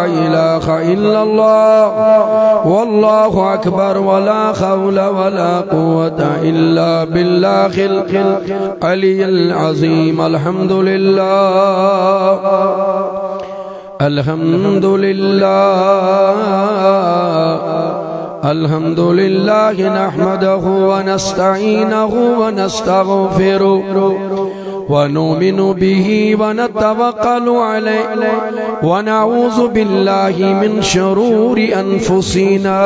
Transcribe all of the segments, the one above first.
إله إلا الله والله أكبر ولا حول ولا قوة إلا بالله العلي العظيم الحمد لله الحمد لله الحمد لله نحمده ونستعينه ونستغفره ونؤمن به ونتوكل عليه ونعوذ بالله من شرور أنفسنا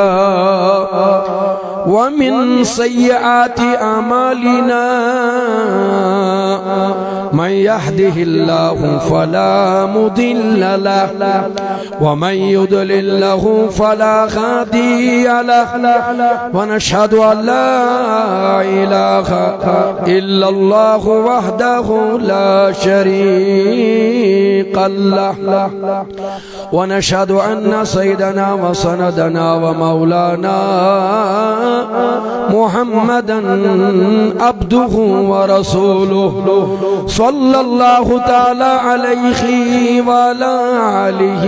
ومن سيئات أعمالنا من يهده الله فلا مضل له ومن يضلل له فلا هادي له ونشهد أن لا إله إلا الله وحده لا شريك له ونشهد أن سيدنا وسندنا ومولانا محمدا عبده ورسوله صلى الله تعالى عليه وعلى آله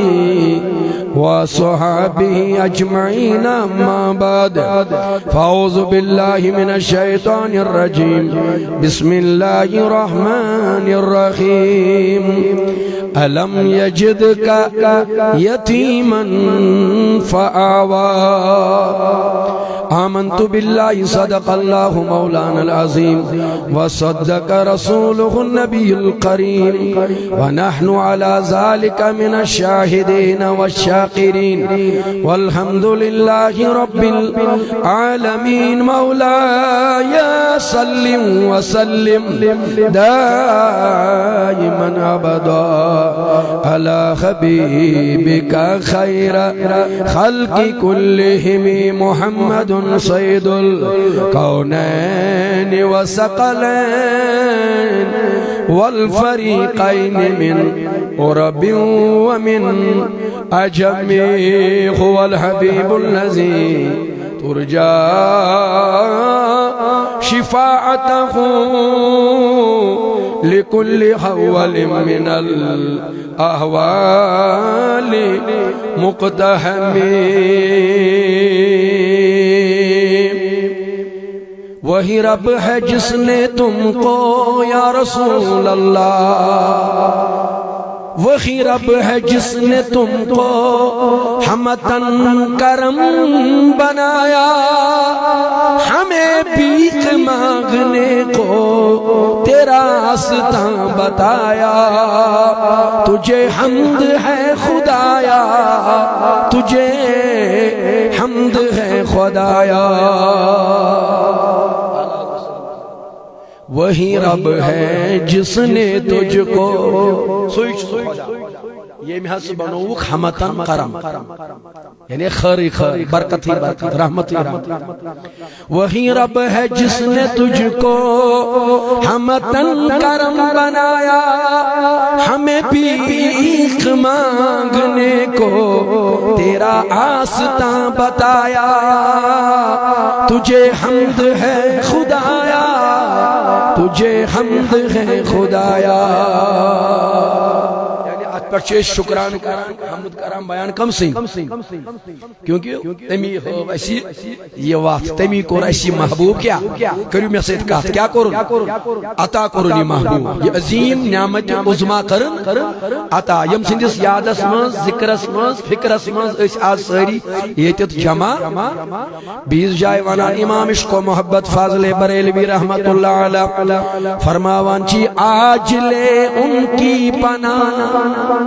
وصحابه أجمعين أما بعد فأعوذ بالله من الشيطان الرجيم بسم الله الرحمن الرحيم ألم يجدك يتيما فآوى آمنت بالله صدق الله مولانا العظيم وصدق رسوله النبي الكريم ونحن على ذلك من الشاهدين والشاكرين والحمد لله رب العالمين مولاي صل وسلم دائما أبدا على حبيبك خير خلق كلهم محمد سيد الكونين والثقلين والفريقين من عرب ومن عجم هو الحبيب الذي ترجى شفاعته لكل حول من الأهوال مقتحم وہی رب ہے جس نے تم کو یا رسول اللہ وہی رب ہے جس نے تم کو ہمتن کرم بنایا ہمیں بھیک مانگنے کو تیرا راستہ بتایا تجھے حمد ہے خدایا تجھے حمد ہے خدایا وہی رب ہے جس نے تجھ کو یہ محض بنوک حمتن کرم یعنی خیری خیر برکت ہی برکت رحمت ہی رحمت وہی رب ہے جس نے تجھ کو حمتن کرم بنایا ہمیں بھیک مانگنے کو تیرا راستہ بتایا تجھے حمد ہے خدایا تجھے حمد ہے خدایا پر چیز شکران کران حمد کران بیان کم سین کیونکہ تمی ہو ایسی یہ وقت تمی کور ایسی محبوب کیا کریو میں سید کہت کیا کرن عطا کرنی محبوب یہ عظیم نعمت عظما کرن عطا یم سندس یادس من ذکرس من فکرس من اس آج ساری یتت جمع بیس جائے وانا امام عشق و محبت فاضل بریلوی رحمت اللہ علیہ فرماوان چی آج لے ان کی پناہ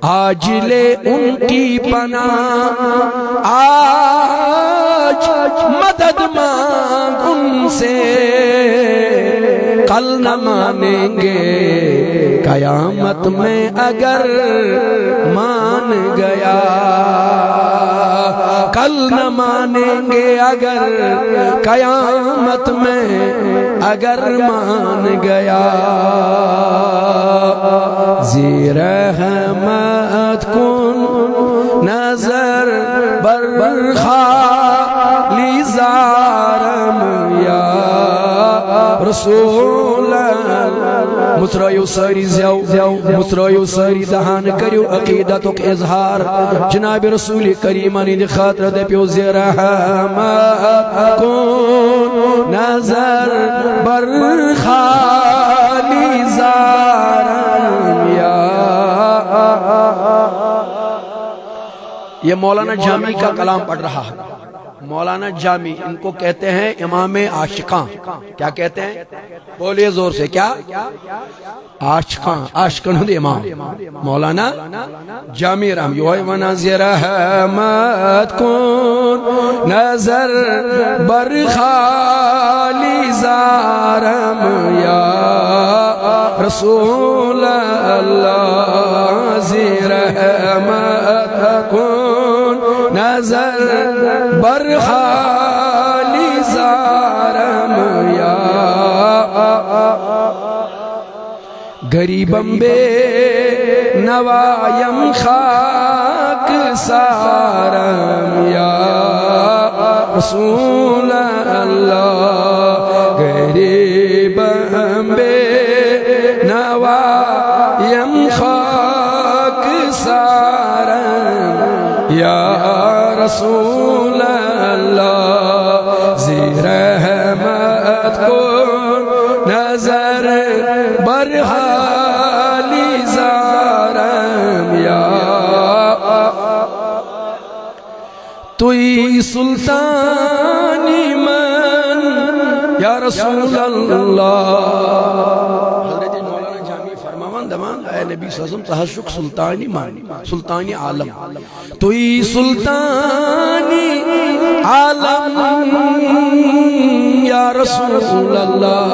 آج لے ان کی پناہ آج مدد مانگ ان سے کل نہ مانیں گے قیامت میں اگر مان گیا کل نہ مانیں گے اگر قیامت میں اگر مان گیا زیر رحمت کن نظر برخالی زارم یا رسول مترائیو ساری زیو مترائیو ساری دہان کریو عقیدتک اظہار جناب رسول کریمانی دی خاطر دے پیو زرحمت کن نظر بر خالی زارم یا یہ مولانا جامی کا کلام پڑھ رہا ہے مولانا جامی ان کو کہتے ہیں امام عاشقاں کیا کہتے ہیں بولیے زور سے کیا عاشقاں ہوں امام مولانا جامی رحم یوہی مناظر رحمت کن نظر بر خالی زارم یا رسول اللہ زیر رحمت کن نظر بر خالی زارم یا غریبم بے نوایم خاک سارم یا رسول اللہ غریبم بے نوایم خاک سارم یا رسول اللہ زیر رحمت کن نظر بر حالی زارم یا توی سلطانی من یا رسول اللہ حضرت مولانا جامی فرماوان دمان اے نبی صلی اللہ علیہ وسلم تحشق سلطانی مان سلطانی عالم توی سلطانی عالم یا رسول اللہ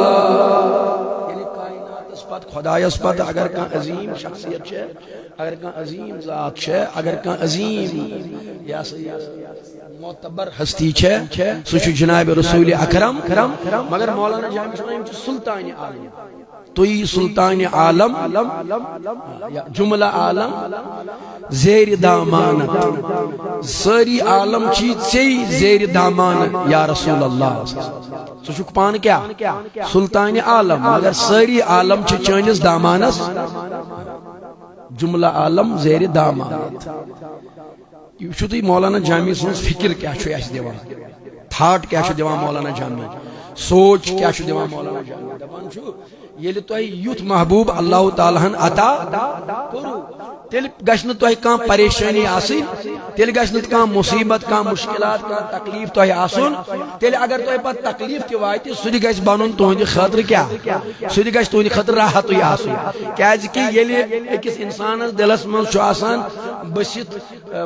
یعنی کائنات اس پت خدای اس پت اگر کان عظیم شخصیت ہے اگر کان عظیم ذات ہے اگر کان عظیم یا معتبر ہستی ہے سوچ جناب رسول اکرم مگر مولانا جامی شنائم سلطانی عالم توی سلطان عالم جملہ عالم زیر دامانت ساری عالم چیز سے زیر دامانت یا رسول اللہ سو شک پان کیا سلطان عالم اگر ساری عالم چانس دامانس جملہ عالم زیر دامانت یہ چھو تی مولانا جامی سنس فکر کیا چھو ایس دیوان تھاٹ کیا چھو دیوان مولانا جامی سوچ کیا چھو دیوان مولانا جامی دبان چھو یہ لئے تو ہے یوت محبوب اللہ تعالیٰ عطا کرو تیل گشن تو ہے کان پریشانی آسی تیل گشن کان مصیبت کان مشکلات کان تکلیف تو ہے آسون تیل اگر تو ہے پا تکلیف کی وائیتی سوری گش بانون تو ہنجی خطر کیا سوری گش تو ہنجی خطر راحت ہوئی آسون کیا جی کہ یہ لئے ایکس انسان دلس من شو آسان بسیط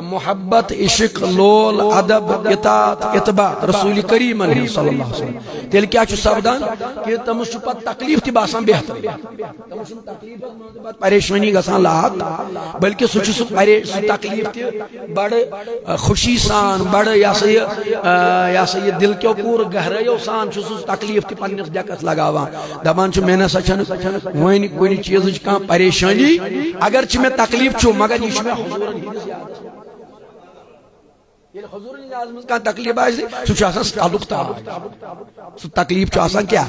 محبت عشق لول عدب اطاعت اتباع رسول کریم علیہ صلی اللہ علیہ وسلم تیل کیا چھو سبدان کہ تمس چھو پا تکلیف تی باسان بہتر تمس چھو تکلیف پریشانی گسان لاحق بلکہ سو چھو تکلیف تی بڑ خوشی سان بڑ یا سی دل کیو پور گہرائیو سان چھو سو تکلیف تی پنیس دیکت لگاوان دبان چھو میں نے سچن وین کوئی چیز کان پریشانی اگر چھ میں تکلیف چھو مگر یہ چھو میں حضورن ہی دس یاد یہ حضور نے آزمز کا تکلیف آج سو چاہسان تعلق تاج سو تکلیف چاہسان کیا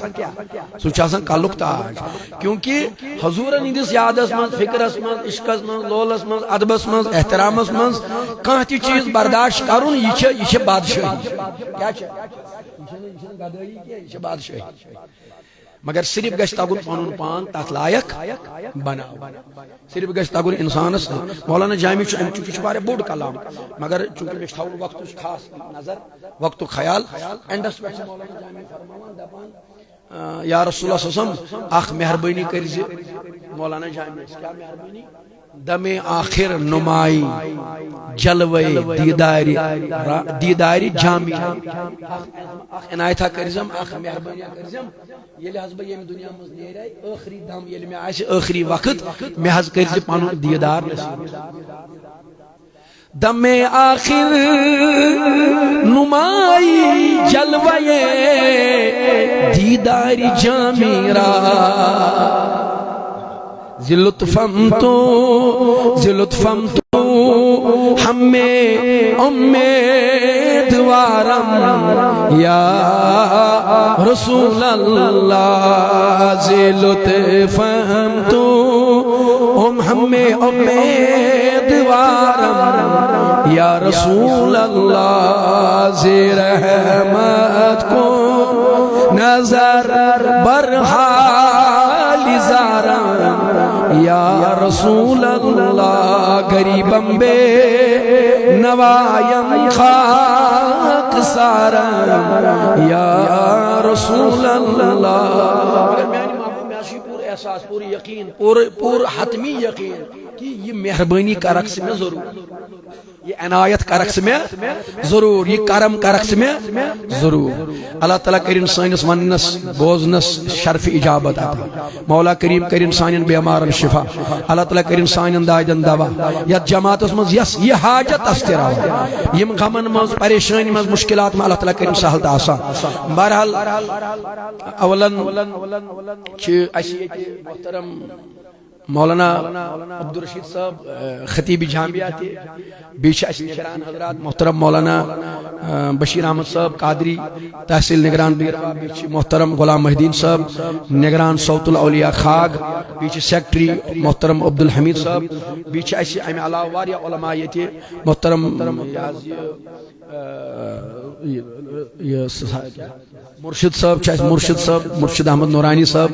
سو چاہسان تعلق تاج کیونکہ حضور نے دس یاد اس من فکر اس من عشق اس من لول اس من عدب اس من احترام اس من کہاں تی چیز برداشت کرون یہ چھے بادشاہی کیا چھے یہ بادشاہی مگر صرف گشت تگن پانون پان تات لائق بنا صرف گشت تگن انسانس مولانا جامی چونکہ چھپارے بوڑ کلام مگر چونکہ بشتاؤن وقت خاص نظر وقت خیال اینڈس پیچھ مولانا جامی فرماوان دپان یا رسول اللہ صلی اللہ علیہ وسلم آخ مہربانی کرزی مولانا جامی کیا مہربانی دم آخر نمائی جلوے دیداری جامی آخ عنایتہ کرزم آخ مہربانی کرزم یہ لحظ بھئی یہ دنیا مز نیرے آخری دم یہ میں آئیس آخری وقت میں حض کرزی پانو دیدار نصیب دم آخر نمائی جلوے دیداری جامی را زلطفم تو ہمیں امید امیدوارم یا رسول اللہ زی لطفم تو ہمیں امیدوارم یا رسول اللہ زی رحمت کو نظر برحال زارم یا رسول اللہ غریبم بے نوایم خاک سارم یا رسول اللہ. پور احساس پور یقین پور حتمی یقین کہ یہ مہربانی کرک سے میں ضرور یہ عنایت کرک سے میں ضرور یہ کرم کرک سے میں ضرور. اللہ تعالیٰ کرن سانس وننس بوزنس شرف اجابت عطا. مولا کریم کرن سانن بیمارن شفا. اللہ تعالیٰ کرن سانن دادن دوا. یت جماعت مز یس یہ حاجت استرا یم غمن مز پریشانی مز مشکلات میں اللہ تعالیٰ کرن سہل تو آسان. بہرحال اولن محترم مولانا عبدالرشید صاحب خطیب جامعہ تھی بیچ نگران حضرات محترم مولانا بشیر احمد صاحب قادری تحصیل نگران بیچ محترم غلام محدین صاحب نگران صوت الاولیاء خاگ بیچ سیکٹری محترم عبدالحمید صاحب بیچ امہ علاوہ واریاہ علماء یہ محترم مرشد صاحب مرشد احمد نورانی صاحب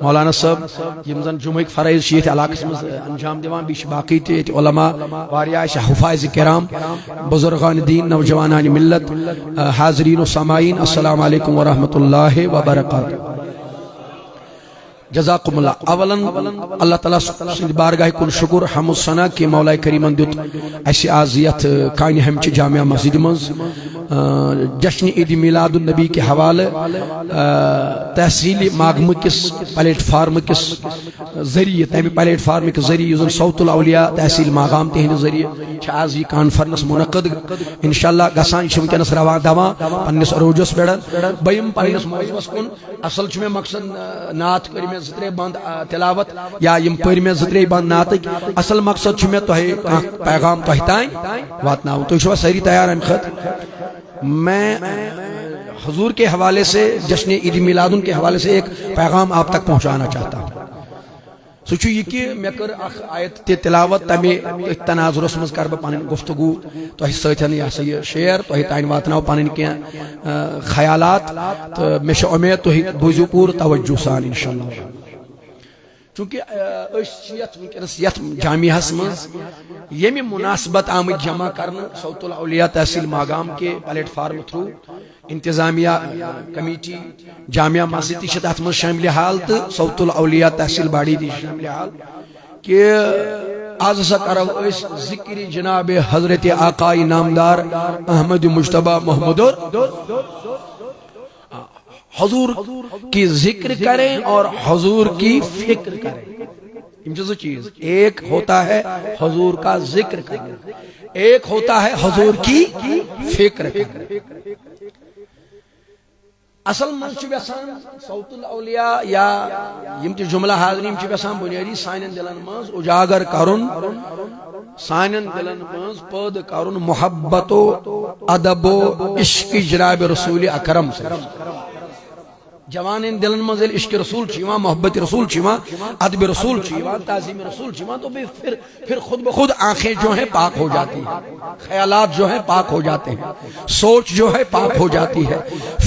مولانا صاحب یم زن جمعہ فرائض یہ علاقہ مز انجام دیوان بیش باقی تے علماء واریاہ حفاظ کرام بزرگان دین نوجوانان ملت حاضرین و سامعین السلام علیکم ورحمۃ اللہ وبرکاتہ. جزاکم اللہ. اولا اللہ تعالیٰ سند بارگاہ کن شکر حمد و ثنا کہ مولا کریمن دیت اسی آزیت کانی ہمچ جامعہ مسجد مز جشن عید میلاد النبی کے حوالے تحصیلی ماگم کس پلیٹ فارم کس ذریعے تمہیں پلیٹ فارم کے ذریعے یوزن صوت الاولیاء تحصیل ماغام تہند ذریعے آز یہ کانفرنس منعقد انشاءاللہ گسان ونکس رواں دواں پنس عروجس پہ بہم پنس موضوعس کن اصل میں مقصد نعت کر میں زترے بند تلاوت یا یم پر میں زترے بند نعتک اصل مقصد میں تہ پیغام تہ تائیں واتناؤں. تو چھو ساری تیار ام خط میں حضور کے حوالے سے جشن عید میلاد کے حوالے سے ایک پیغام آپ تک پہنچانا چاہتا ہوں. سوچو یہ کہ میں کر آیت تی تلاوت تمہیں تناظر اس مز کر با پانین گفتگو تو ہی ساتھن یا سی شیئر تو ہی تائن واتناو پانین کیا خیالات تو میں شا امید تو ہی بوزو پور توجہ سان انشاءاللہ. چونکہ یت جامعہ مز یمی مناسبت آمد جمع کرنا صوت الاولیاء تحصیل ماگام کے پلیٹ فارم تھرو انتظامیہ کمیٹی جامعہ مسجد تہ تر من شامل حال تو صوت الاولیاء تحصیل باڑی تہ شامل حال کہ آز سا کرو اس ذکر جناب حضرت آقائی نامدار احمد مجتبی محمد حضور کی ذکر کریں اور حضور کی فکر کریں. دو چیز ایک ہوتا ہے حضور کا ذکر کرنا ایک ہوتا ہے حضور کی فکر کرنا. اصل من یسان صوت الاولیاء یا یم تہ جملہ حاضرین یسان بنیادی سانن دلن مز اجاگر کرن سانن دلن مز پید کرن محبت و ادب و عشق جناب رسول اکرم سے. جوان دلن مز عشق رسول چیوان محبت رسول چیوان ادب رسول چیوان تعظیم رسول چیوان تو پھر خود بخود آنکھیں جو ہیں پاک ہو جاتی ہیں خیالات جو ہیں پاک ہو جاتے ہیں سوچ جو ہے پاک ہو جاتی ہے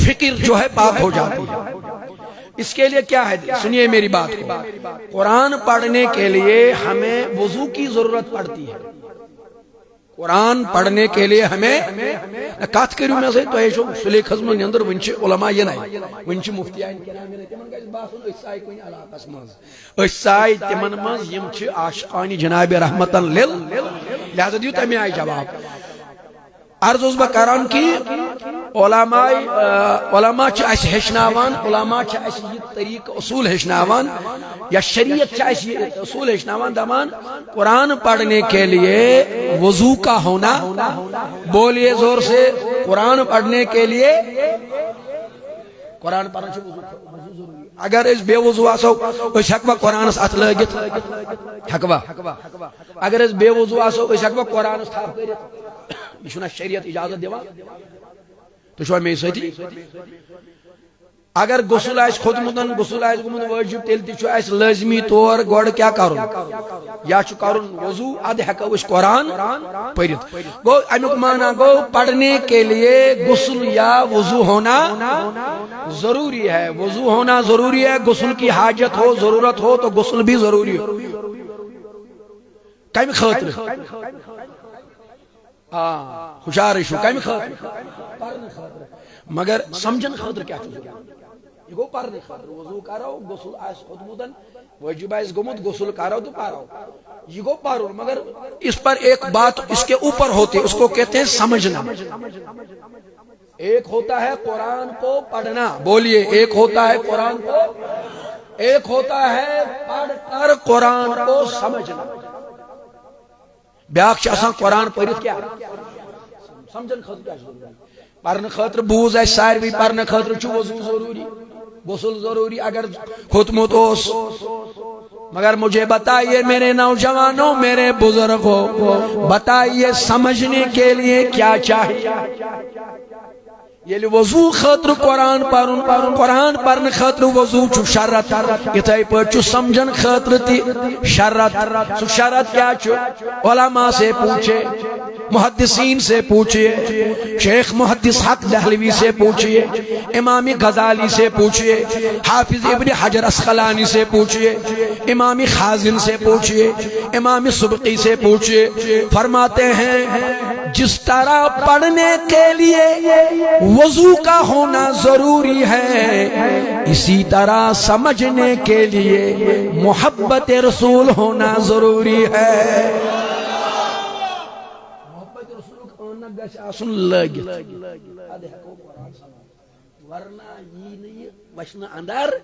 فکر جو ہے پاک ہو جاتی ہے. اس کے لیے کیا ہے سنیے میری بات کو. قرآن پڑھنے کے لیے ہمیں وضو کی ضرورت پڑتی ہے. قرآن پڑھنے کے لیے ہمیں کات کریو میں سے تو ایشو سلیک خزم اندر ونچ علماء یہ نہیں ونچ مفتی آئین کرام میں تمن گژھِ باسن اسائی کوئی علاقہ مز اسائی تمن مز یم چھ عاشقان جناب رحمتن لل لہذا دیو تمہیں آئی جواب. عرض اس بکران کی علماء چھ اس ہشناوان علماء چھ اس یہ طریق اصول ہشناوان یا شریعت چھ اس یہ اصول ہشناوان دمان قرآن پڑھنے کے لیے وضو کا ہونا بولیے زور سے قرآن پڑھنے کے لیے قرآن پڑھنے سے وضو ضروری. اگر اس بے وضو آسو اس حقوہ قرآن اس ات لگت حقوہ اگر اس بے وضو آسو اس حقوہ قرآن اس تھاپ کرت یہ شریعت اجازت دیوا تو چھو میں سۭتی اگر غسل آس کھوتمتن غسل آس گومت واجب تیل تہ اس لازمی طور گوڑ کیا کرن یا چھ کرن وضو اد ہیکو اس قرآن پڑھت گو امیک معنی گو پڑھنے کے لیے غسل یا وضو ہونا ضروری ہے وضو ہونا ضروری ہے غسل کی حاجت ہو ضرورت ہو تو غسل بھی ضروری ہو کم خاطر خوشار شو کم خاطر مگر سمجھن خاطر کیا چیز یہ گو پرنے خاطر وضو کرو غسل آس کھوتمتن واجب آس گومت غسل کرو تو پارو یہ گو پارو مگر اس پر ایک بات اس کے اوپر ہوتی ہے اس کو کہتے ہیں سمجھنا ایک ہوتا ہے قرآن کو پڑھنا بولیے ایک ہوتا ہے قرآن کو ایک ہوتا ہے پڑھ کر قرآن کو سمجھنا بیاکھ آسان قرآن پڑھت کیا سمجھن خاطر کیا ضروری پرنے خاطر بوز ہے ساروی پرنے خاطر چھ وضو ضروری غسل ضروری اگر کھوتمت اوس مگر مجھے بتائیے میرے نوجوانوں میرے بزرگوں بتائیے سمجھنے کے لیے کیا چاہیے یہ وضو خاطر قرآن پرن قرآن پرن خاطر وضو چھ شرط اتھائی پر چھ سمجھن خاطر تی شرط سو شرط کیا چھ علماء سے پوچھے محدثین سے پوچھئے شیخ محدث حق دہلوی سے پوچھئے امام غزالی سے پوچھئے حافظ ابن حجر اسقلانی سے پوچھئے امام خازن سے پوچھئے امام سبقی سے پوچھئے فرماتے ہیں جس طرح پڑھنے کے لیے وضو کا ہونا ضروری ہے اسی طرح سمجھنے کے لیے محبت رسول ہونا ضروری ہے ورنہ یہ نہیں وشنا اندر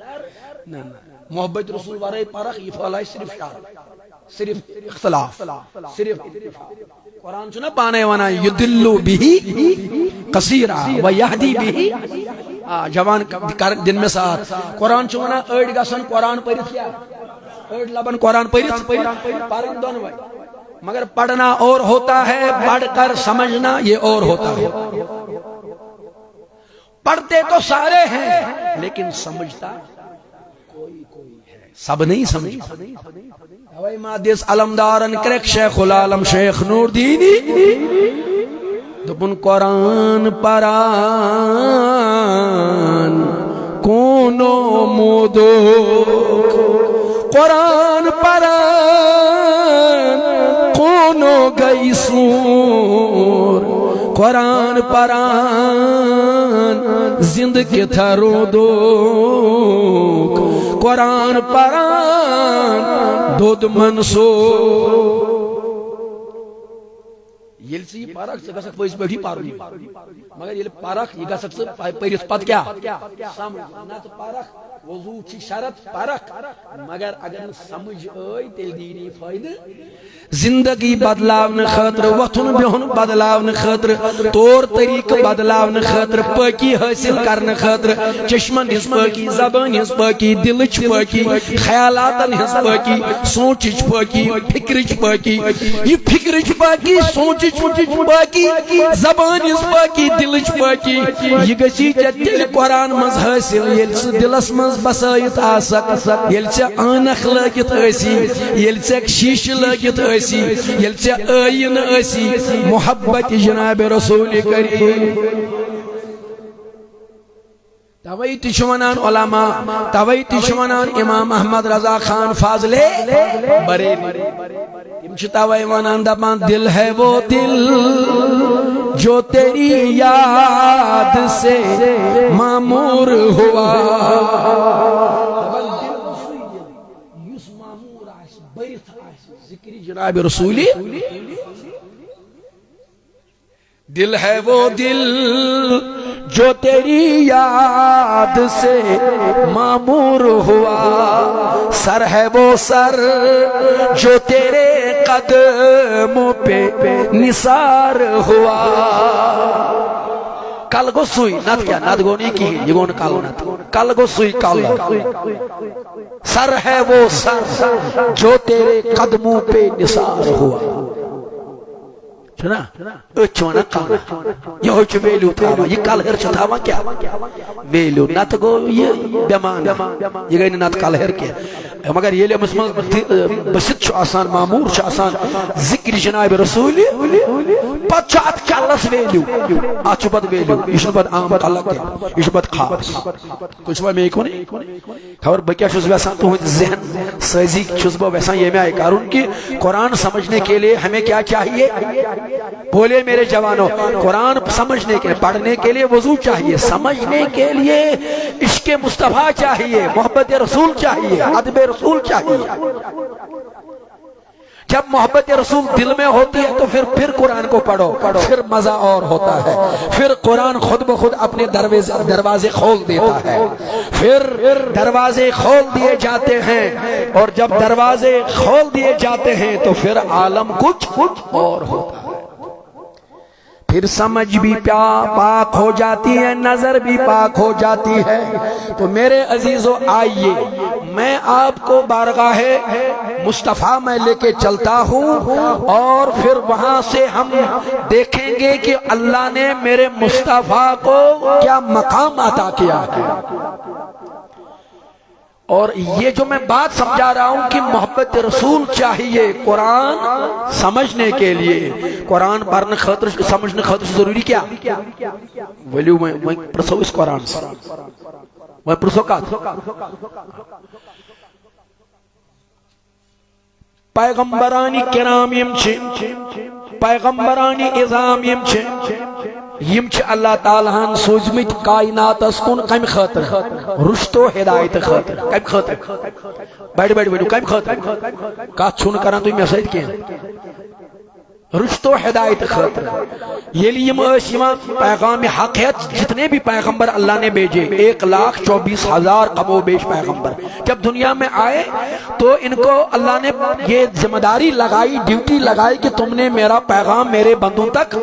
محبت رسول ورائے پرخ یہ فعلائے صرف شار صرف اختلاف صرف قرآن چنا پانے وانا یدلو بھی قصیرہ و یہدی بھی جوان دن میں ساتھ قرآن چنا ایڈ گسن قرآن پڑھت کیا ایڈ لبن قرآن پڑھت پارن دون وائی مگر پڑھنا اور ہوتا ہے پڑھ کر سمجھنا یہ اور ہوتا ہے پڑھتے تو سارے ہیں لیکن سمجھتا کوئی ہے سب نہیں سمجھتا ہوائی مادیس علمدارن کرک شیخ العالم شیخ نور دینی دپن قرآن پران کونو مودو قرآن پران کونو گئی سور قرآن پران زند کے تھرو دو قرآن پران دود منسو یل سی پارک سے گسک پویس بیٹھی پارو مگر یل پارک یہ گسک سے پریت پت کیا سمجھ نات پارک وضو چی شرط پارک مگر اگر سمجھ آئی تیل دینی فائدہ زندگی بدلاون خاطر وطن بہن بدلاون خاطر طور طریق بدلاون خاطر پاکی حاصل کرنے خاطر چشمن ہز پاکی زبان ہز پاکی دلچ پاکی خیالاتن ہز پاکی سوچچ پاکی فکرچ پاکی یہ فکرچ پاکی سوچچ پاکی زبان ہز پاکی دلچ پاکی یہ گسی دل قرآن مز حاصل یل سے دلس مز بسائت آسک یل سے آنخ لگت ایسی یل سے شیش لگت ایسی یل سے آئین ایسی محبت جناب رسول کریم توئی تشوانان علماء توئی تشوانان امام احمد رضا خان فاضلے بریلی امچ توئی وانان دپان دل ہے وہ دل جو تیری یاد سے معمور ہوا جناب رسولی دل ہے وہ دل جو تیری یاد سے معمور ہوا سر ہے وہ سر جو تیرے قدموں پہ نثار ہوا کل گو سوئی نت کیا نت گو نہیں کی یہ گون کل نت کل گو سوئی کل سر ہے وہ سر جو تیرے قدموں پہ نثار ہوا چھنا اچھ ونا کانا یہ ہوچ ویلیو تھاوا یہ کالہر چھ تھاوا کیا ویلیو نت گو یہ بیمان یہ گئی نت کالہر کیا مگر یہ لیے مسلمان بسط چھ آسان معمور چھ آسان ذکر جناب رسول پت چھ ات کالس ویلیو ات چھ پت ویلیو یہ چھ پت عام کالک یہ چھ پت خاص کچھ میں کونی خبر بکیا چھس ویسان تہند ذہن سازی چھس بہ ویسان یہ میں کروں کہ قرآن سمجھنے کے لیے ہمیں کیا چاہیے بولے میرے جوانوں قرآن سمجھنے کے لیے پڑھنے کے لیے وضو چاہیے سمجھنے کے لیے عشق مصطفیٰ چاہیے محبت رسول چاہیے ادب رسول چاہیے جب محبت رسول دل میں ہوتی ہے تو پھر قرآن کو پڑھو پھر مزہ اور ہوتا ہے پھر قرآن خود بخود اپنے دروازے کھول دیتا ہے پھر دروازے کھول دیے جاتے ہیں اور جب دروازے کھول دیے جاتے ہیں تو پھر عالم کچھ اور ہوتا ہے پھر سمجھ بھی پاک ہو جاتی ہے نظر بھی پاک ہو جاتی ہے تو میرے عزیزو آئیے میں آپ کو بارگاہ مصطفیٰ میں لے کے چلتا ہوں اور پھر وہاں سے ہم دیکھیں گے کہ اللہ نے میرے مصطفیٰ کو کیا مقام عطا کیا ہے اور یہ جو میں بات سمجھا رہا ہوں کہ محبت رسول چاہیے قرآن سمجھنے کے لیے قرآن پڑھنے خاطر سمجھنے خاطر ضروری کیا ولیو میں پرسو اس قرآن سے میں پرسو کا پیغمبرانی کرام یم چھ پیغمبرانی اعظام یم چھ اللہ تعالیٰ ہن سوزمت کائنات اسکن کم خاطر رشت و ہدایت خاطر کم خاطر بیٹھ بیٹھ کم خاطر کات چھون کران تو میں سید کیا رشت و ہدایت خاطر یہ لیے پیغام حق ہے جتنے بھی پیغمبر اللہ نے بھیجے 1,24,000 کم و بیش پیغمبر جب دنیا میں آئے تو ان کو اللہ نے یہ ذمہ داری لگائی ڈیوٹی لگائی کہ تم نے میرا پیغام میرے بندوں تک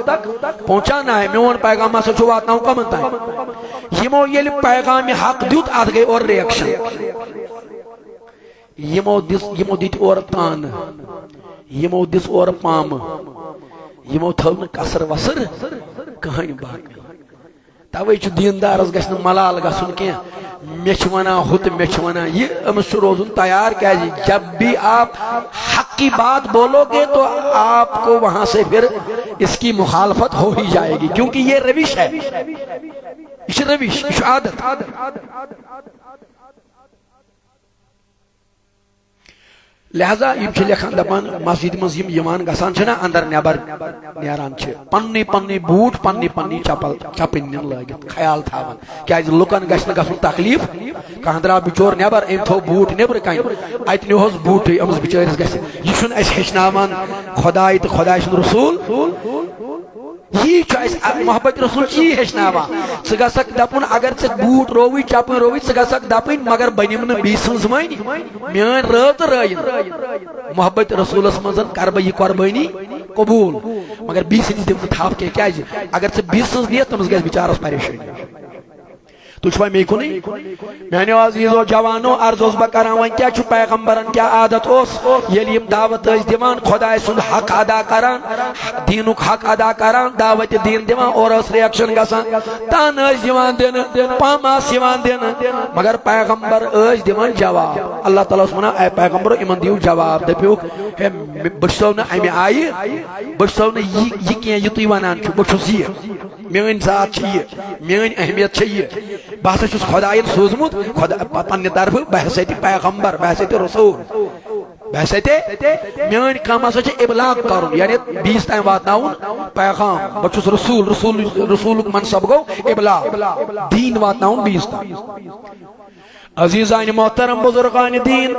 پہنچانا ہے میں ان پیغام سے جو آتا ہوں کا منتا ہے یہ پیغام حق دیت آت گئے اور ریاکشن یمو دیت اور تان یمو دس اور پام یمو تھو کسر وسر کہانی باقی توے چھ دیندارس گژھن ملال گژھن کی مچ ونا ہوت مچ ونا یہ امس روزن تیار کیا جی جب بھی آپ حق کی بات بولو گے تو آپ کو وہاں سے پھر اس کی مخالفت ہو ہی جائے گی کیونکہ یہ روش ہے یہ روش عادت لہذا یہ لکھان دپان مسجد مزیم یمان گسان چھنا اندر نیبر نیران چھ پننی پننی بوٹ پننی پننی چپل چپن لگت خیال تھاون کیا لکن گھن گھن تکلیف کھانا درا بچور نیبر ام تھو بوٹ نیبر کن ات نیوہس بوٹ امس بچارس گھس یہ چھن اس ہچناوان خدائی تو خدائی سن رسول یہ محبت رسول چی ہچناوان ثہ گھسک دپن اگر ژے بوٹ روی چپن روی ژٕ گھسک دپن مگر بنیم نہ بی سنز من میان رات رائن محبت رسولس مزن کر بہ یہ قربانی قبول مگر بی سنز دم تھاپ کی کیا اگر ژے بی سنز نیت تمس گژھِ بچارس پریشانی تو چھو میں کونی میانو عزیزو جوانو عرض اس بکران وین کیا چھو پیغمبرن کیا عادت اس یہ لیم دعوت اس دیوان خدا سن حق ادا کران دینک حق ادا کران دعوت دین دیوان اور اس ریاکشن گسان تان اس دیوان دین پاماس دیوان دین مگر پیغمبر اس دیوان جواب اللہ تعالیٰ سمنا اے پیغمبر ایمان دیو جواب دپیوک بچسو نا امی آئی بچسو نا یہ کیا یتوی وانان چھو بچسو یہ میان ذات چاہیے میان اہمیت چاہیے بہت چھس خدایت سوزمت پنہ طرف بحثیت پیغمبر بحثیت رسول بحثیت میان کام ہسا چھ ابلاغ کرن یعنی 20 تائم واتناون پیغام بہ چھس رسول منصب گو ابلاغ دین واتناون 20 تائم عزیزان محترم بزرگان دین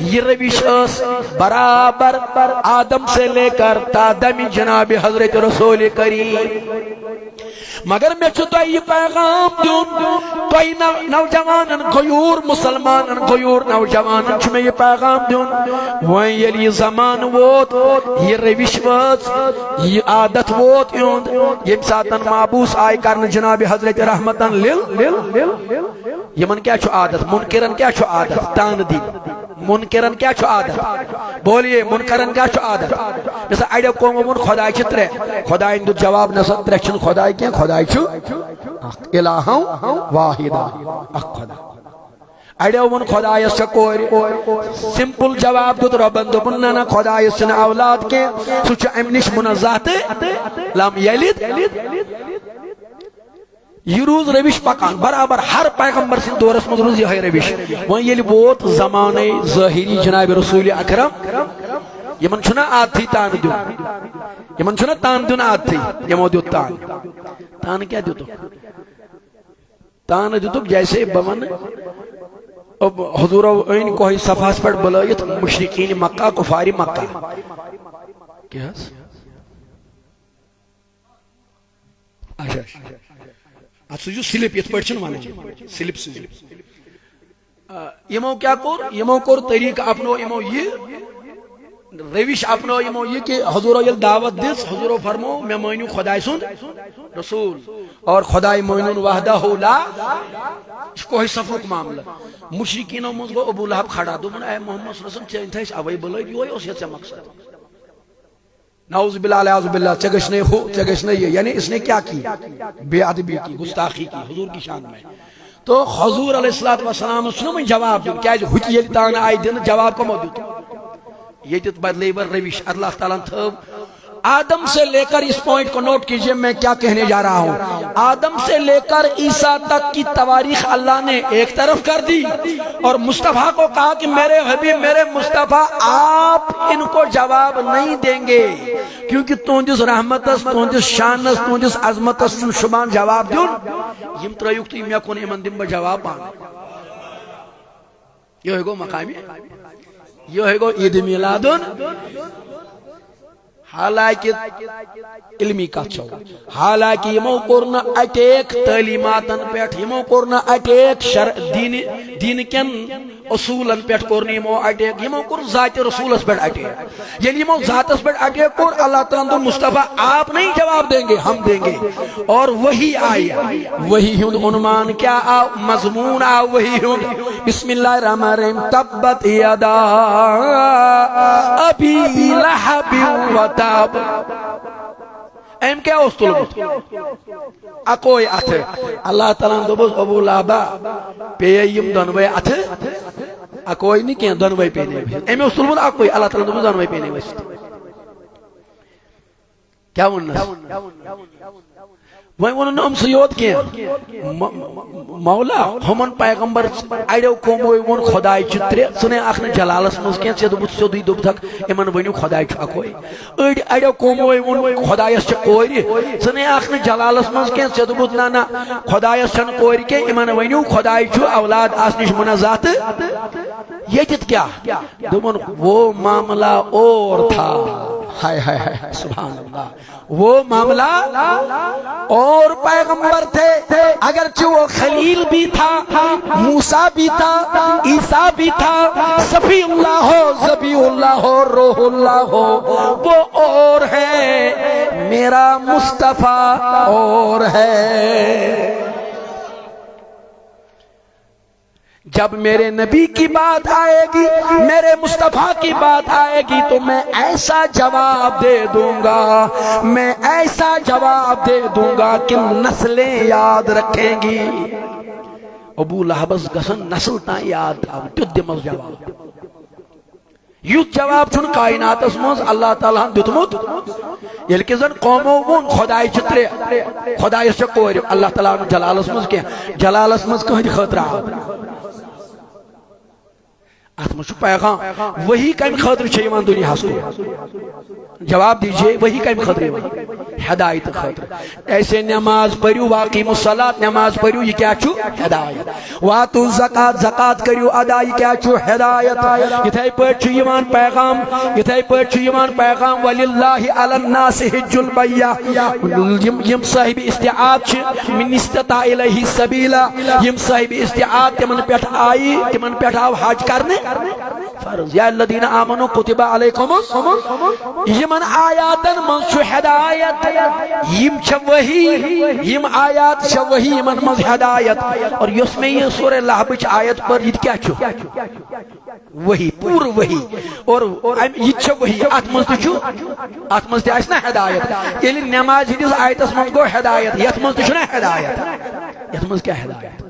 یہ روش اس برابر آدم سے لے کر تا دم جناب حضرت رسول کریم مگر میں چھتا یہ پیغام دون توی نوجوانن غیور مسلمانن غیور نوجوانن چھو میں یہ پیغام دون وہیں یلی زمان ووت یہ روش ووت یہ عادت ووت یہ ساتن معبوس آئی کرن جناب حضرت رحمتن لیل یہ من کیا چھو عادت منکرن کیا چھو عادت تان دی منکرن کیا چھو عادت بولیے منکرن کیا چھو عادت مثلا اڑیو قومو من خدای چھ ترے خدای دو جواب نسا ترے چھن خدای کیا خدای چھو الہاں واحدہ اک خدا اڑیو من خدای چھ کوری سمپل جواب دو ربن دو نہ خدای چھ اولاد کے سچ امنش منزہ تے لم یلد یہ روز روش پکان برابر ہر پیغمبر سن دورس مز روز یہ روش وہ یل ووت زمانے ظاہری جناب رسول اکرم یمن چھنا آتی تان دیون یمن چھنا تان دیون آتی یمو دیو تان کیا دیو تان دیو جیسے بمن حضور این کوئی صفحاس پر بلائیت مشرقین مکہ کفاری مکہ کیا ات سوزو سلپ یت پٹ ون سلپ سوزو یمو کیا یمو کور طریقہ اپنو یمو یہ روش اپنو یمو یہ کہ حضور یل دعوت دس حضور فرمو میں مانیو خدای سن رسول اور خدای مانون وحدہ لا کوئی صفوک معاملہ مشرکینوں مز گو ابو لہب کھڑا دو من اے محمد صلی اللہ علیہ وسلم چین تھا اس اوئی بلائی دیوئی اس یہ سے مقصد نعوذ باللہ علیہ باللہ چگشنے ہو چگشنے یہ یعنی اس نے کیا کی بے ادبی کی گستاخی کی حضور کی شان میں تو حضور علیہ السلام سنو میں جواب دوں کیا جو ہوتی یہ تانا آئی دن جواب کو موجود یہ جت بدلے بر روش اللہ تعالیٰ تھو آدم سے لے کر اس پوائنٹ کو نوٹ کیجئے میں کیا کہنے جا رہا ہوں آدم سے لے کر عیسیٰ تک کی تواریخ اللہ نے ایک طرف کر دی اور مصطفیٰ کو کہا کہ میرے حبیب میرے مصطفیٰ آپ ان کو جواب نہیں دیں گے کیونکہ تونجس رحمتس تونجس شانس تونجس عظمتس شبان جواب دیون یم تریوکتی میں کون ایمن دن با جواب پان یہ ہے گو مقامی یہ ہے گو عید میلادن حالانکہ علمی کا چھو حالانکہ یمو کرنا اٹیک تعلیماتن پیٹھ یمو کرنا اٹیک دین کن اصولن پیٹھ کرنی یمو اٹیک یمو کر ذات رسول اس پیٹھ اٹیک یعنی یمو ذات اس پیٹھ اٹیک کر اللہ تعالیٰ تو مصطفیٰ آپ نہیں جواب دیں گے ہم دیں گے اور وہی آئی وہی ہند عنوان کیا آو مضمون آو وہی ہند بسم اللہ الرحمن الرحیم تبت یدا ابی لہب وتاب ایم کیا اس طلب اکوئی اتھ اللہ تعالیٰ دوبوز ابو لابا پیئیم دنوے اتھ اکوئی نہیں کیا دنوے پینے ویسے ایم اس طلب اکوئی اللہ تعالیٰ دوبوز دنوے پینے ویسے کیا وننا وہیں ونن ام سیود کیا مولا ہمن پیغمبر ایڈو کوموئی ون خدای چترے سنے آخنے جلالس مز کیا چیدو بچ سیدوی دو تک ایمن ونیو خدای چکا کوئی ایڈو کوموئی ون خدای اس چک کوئی سنے آخنے جلالس مز کیا چیدو بچ نانا خدای اس چن کوئی کے ایمن ونیو خدای چو اولاد آسنش منازات یہ جت کیا دومن وہ معاملہ اور تھا ہائے ہائے ہائے سبحان اللہ وہ معاملہ اور پیغمبر تھے اگرچہ وہ خلیل بھی تھا موسیٰ بھی تھا عیسیٰ بھی تھا صفی اللہ ہو ذبی اللہ ہو روح اللہ ہو وہ اور ہے میرا مصطفیٰ اور ہے جب میرے نبی کی بات آئے گی میرے مصطفیٰ کی بات آئے گی تو میں ایسا جواب دے دوں گا میں ایسا جواب دے دوں گا کہ نسلیں یاد رکھیں گی ابو لہبس گسن نسل تا یاد تھا تد دمز جواب یوت جواب چون کائنات اسموز اللہ تعالیٰ دیتمت یلکی زن قومو ون خدای چترے خدای شکوری اللہ تعالیٰ جلال اسموز کیا جلال اسموز کہیں خطرہ اتمش پیغام وہی کم خاطر چھ ایمان دنیا ہس کو جواب دیجئے وہی کم خاطر ہدایت خاطر ایسے نماز پڑھو واقیم الصلاۃ نماز پڑھو یہ کیا چھو ہدایت واتو زکات زکات کریو ادا یہ کیا چھو ہدایت یتھے پٹ چھ ایمان پیغام یتھے پٹ چھ ایمان پیغام وللہ علی الناس حج البیت یم صاحب استعاد چھ من استطاع الیہ سبیلا یم صاحب استعاد تمن پٹھ آئی تمن پٹھ آو حج کرنے فرض یا الذین آمنوا کتب علیکم یمن آیاتن من چھو ہدایت یم چھ وہی یم آیات چھ وہی یمن من ہدایت اور یس میں یہ سورہ لہب چھ آیت پر یہ کیا چھو وہی پور وہی اور یہ وہی ات مز نا ہدایت یل نماز ہندس آیتس مز گو ہدایت یت مز نا ہدایت یت مز کیا ہدایت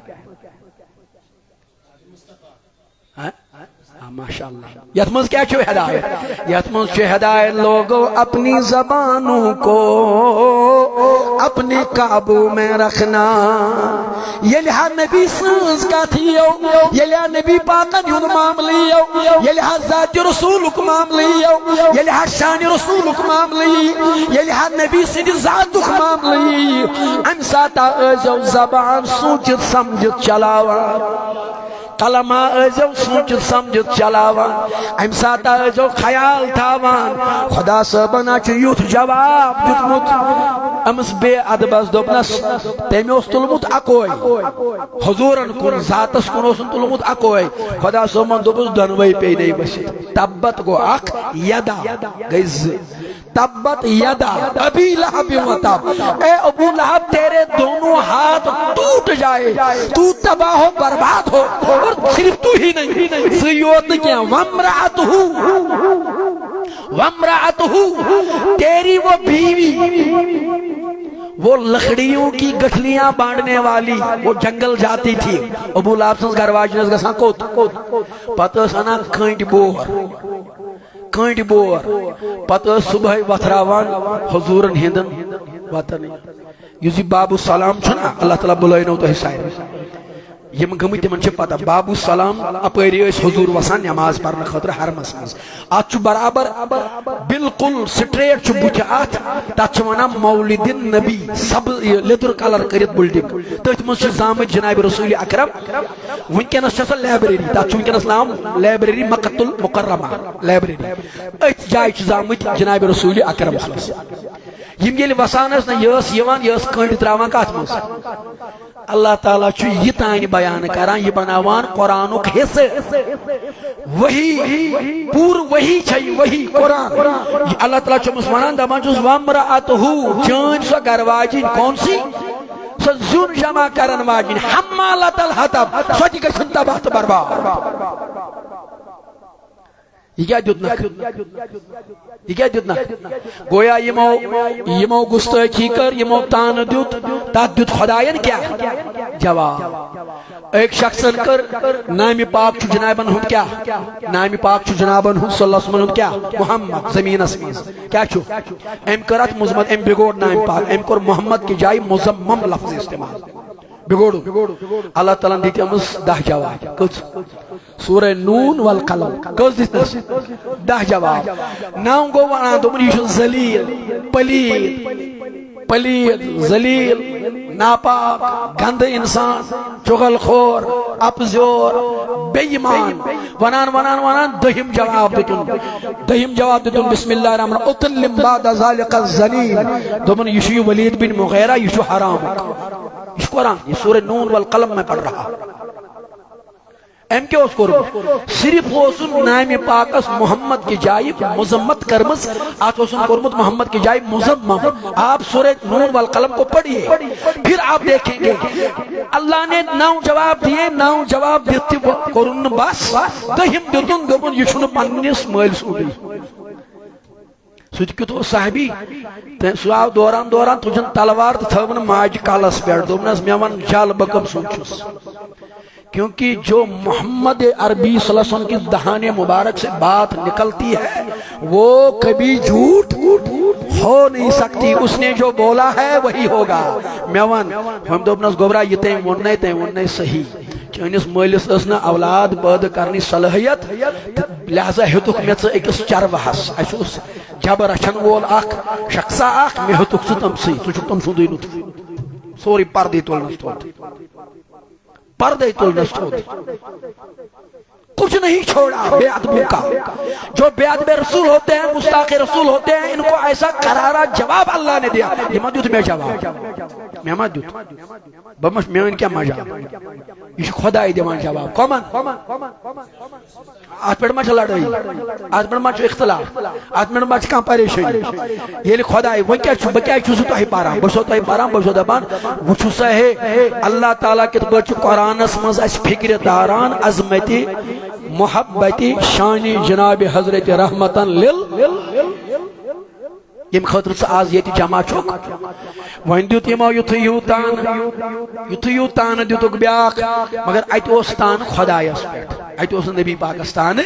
ماشاء اللہ یت مز کیا چھو ہدایت یت مز چھو ہدایت لوگو اپنی زبانوں کو اپنے قابو میں رکھنا یلہا نبی سنز کا تھیو یلہا نبی پاکن یون معاملیو یلہا ذات رسولک معاملیو یلہا شان رسولک معاملی یلہا نبی سنی ذاتک معاملی ام ساتا ازو زبان سوچت سمجھت چلاوا کلمہ ازو سوچت سمجھت چلاوان ام ساتا ازو خیال تھاوان خدا صاحبنا چھ یوت جواب دیتمت امس بے ادبس دوپنس تیمی اس تلمت اکوئی حضورن کن ذاتس کن اس تلمت اکوئی خدا صاحبنا دوپنس دنوئی پیدے بسی تبت گو اک یدا گئز تبت یدا ابی لہب و تب اے ابو لہب تیرے دونوں ہاتھ ٹوٹ جائے تو تباہ و برباد ہو اور صرف تو ہی نہیں سیوت کیا وامرأتہو تیری وہ بیوی وہ لکڑیوں کی گٹھلیاں بانڈنے والی وہ جنگل جاتی تھی ابو لہب سنس گرواجنس گسان کوت پتہ سنا کانٹ بور پتہ صبح وتھراوان حضورن ہندن وطن یوزی بابو سلام چھنا اللہ تعالیٰ بلائنو تو حسائر یم گمی تمن چھ پتہ بابو سلام اپری اس حضور وسان نماز پڑھنے خاطر حرمس مز ات چھ برابر بالکل سٹریٹ چھ بوتھ ات تات چھ ونان مولد النبی سب لیدر کلر کرت بلڈنگ تت مز چھ زامت جناب رسول اکرم ونکنس چھ لائبریری تات چھ ونکنس نام لائبریری مکۃ المکرمہ لائبریری ات جائے چھ زامت جناب رسول اکرم صلی اللہ علیہ وسلم یم یل وسان اس نہ یس یوان یس کنڈ تراوان کات مز اللہ تعالیٰ چھو یہ تائن بیان کران یہ بناوان قرآنک حصہ وہی پور وہی چھئی وہی قرآن اللہ تعالیٰ چھو مسلمان دمان چھو وامرأتہو چون سو گرواجین کون سی سو زون جمع کرن واجین حمالت الحطب سو جی گشن تباہت برباد یہ کیا دیتنا گویا یمو گستاخی کر یمو تان دیت تات دیت خدایان کیا جواب ایک شخصن کر نام پاک چھو جنابن ہوں کیا نام پاک چھو جنابن ہوں صلی اللہ علیہ وسلم کیا محمد زمین اسمیز کیا چھو ام کرات مزمت ام بگوڑ نام پاک ام کر محمد کی جائی مزمم لفظ استعمال بگوڑو اللہ تعالیٰ دیتی امس 10 جواب کچھ سورہ نون والقلم کچھ دیتنس 10 جواب ناؤں گو وانا دومن یشن زلیل پلید زلیل ناپاک گند انسان چغل خور اپزور بیمان ونان دہم جواب دیتن بسم اللہ الرحمن الرحیم اتلم بعد ذالک الزنین دومن یشی ولید بن مغیرہ یشو حرام اس قرآن یہ سورہ نون والقلم میں پڑھ رہا ایم کیا اس کو صرف حسن نام پاکس محمد کی جائی مزمت کرمز آت حسن کرمت محمد کی جائی مزمم آپ سورہ نون والقلم کو پڑھئے پھر آپ دیکھیں گے اللہ نے 9 جواب دیئے 9 جواب دیتی کرن بس دہم دیتن دوبن یشن پننس مال سوڑی سوچ تو صاحبی سو دوران تجھن تلوار تھون ماج کالس پیٹ دوبنس میوان جال بکم سوچس کیونکہ جو محمد عربی صلی اللہ علیہ وسلم کی دہان مبارک سے بات نکلتی ہے وہ کبھی جھوٹ ہو نہیں سکتی اس نے جو بولا ہے وہی ہوگا میوان ہم دوبنس گوبرا یہ تین صحیح چانس مالس اسنا اولاد پید کرنی صلاحیت لہذا ہتک میں اکس چروہس اس جبر اچھن وول اخ شخصا اخ میں ہتک تم سی تم سندی نطف سوری پردی تولنس تھوڑ کچھ نہیں چھوڑا بے ادبوں کا جو بے ادب رسول ہوتے ہیں مستاق رسول ہوتے ہیں ان کو ایسا قرارہ جواب اللہ نے دیا یہ مدد میں جواب میں مدد بمش میں ان کیا مجاب یہ خدای دیوان جواب کامن آج پر مچ لڑائی آج پر مچ اختلاف آج پر مچ کمپریشن یہ خدای وہ کیا چھو بکیا چھو تو ہی پارا بسو تو ہی پارا بسو دبان وہ چھو ہے اللہ تعالیٰ کے بچ قرآن اسمز اس فکر داران عظمتی محبت شان جناب حضرت رحمتن یم خاطر آز یہ جمع چوک ون دیت یمو یتھو تان دیتک بیاکھ مگر ات اوس تان خدایس پہ ات اوس نبی پاکس تان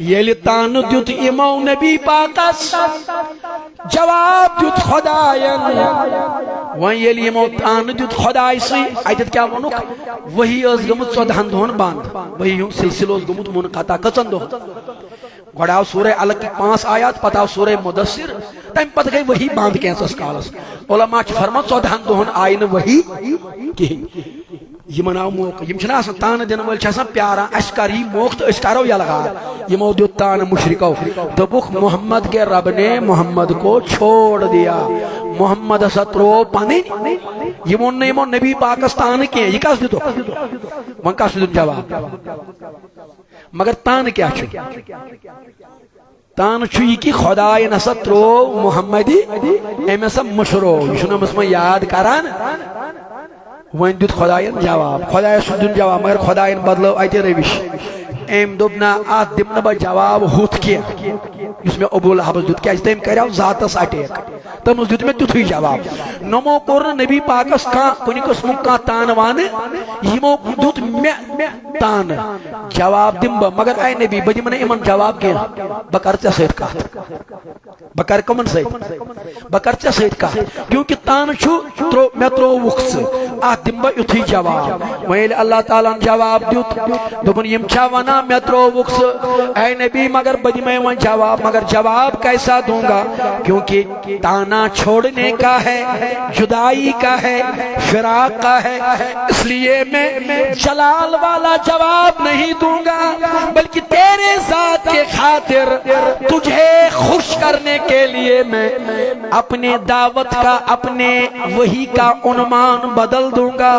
یل تان دیت یمو نبی پاکس جواب دیت خداین ون یل یمو تان دیت خدای سی اتت کیا ونک وہی اس گمت 14 دہن بند وہی سلسلہ اس گمت منقطع کچن دہن گوڑ آو سورہ علق کی 5 آیات پتہ آو سورہ مدثر تم پتہ گئی وہی باندھ کینسس کالس علماء چھ فرمان 14 دہن آئی نہ وہی کہیں یمن آو موقع یم چھنا آسان تان دن ول چھ آسان پیارا اس کر یہ موقع اس کرو یلغا یمو دیو تان مشرکو دبوک محمد کے رب نے محمد کو چھوڑ دیا محمد سترو پانی یمون نے یمون نبی پاکستان کے یہ کس دیتو ون کس دیتو جواب مگر تان کیا چھو تان چھو یہ کی خدای نسا ترو محمدی ایم سا مشرو یہ چھو نمس میں یاد کران وین دیت خدایان جواب خدای سدن جواب مگر خدایان بدلو آیتی روش ایم دوبنا آت دمنا با جواب ہوت کیا اس میں ابو لہب دیت کیا اس تیم کریاو ذاتس اٹیک تم اس دیت میں تتوی جواب نمو قرن نبی پاکس کان کنی قسم کان تانوانے یمو دیت میں تان جواب دم با مگر اے نبی بجی من ایمان جواب کیا بکر چا سید کا بکر کمن سید بکر چا سید کا کیونکہ تان چھو میں ترو وقت آت دم با اتھی جواب ویل اللہ تعالیٰ جواب دیت دوبن یم چھا ونا میں ترو وقت اے نبی مگر بجی میں ون جواب مگر جواب کیسا دوں گا کیونکہ تانا چھوڑنے کا ہے جدائی کا ہے فراق کا ہے اس لیے میں جلال والا جواب نہیں دوں گا بلکہ تیرے ذات کے خاطر تجھے خوش کرنے کے لیے میں اپنے دعوت کا اپنے وحی کا عنوان بدل دوں گا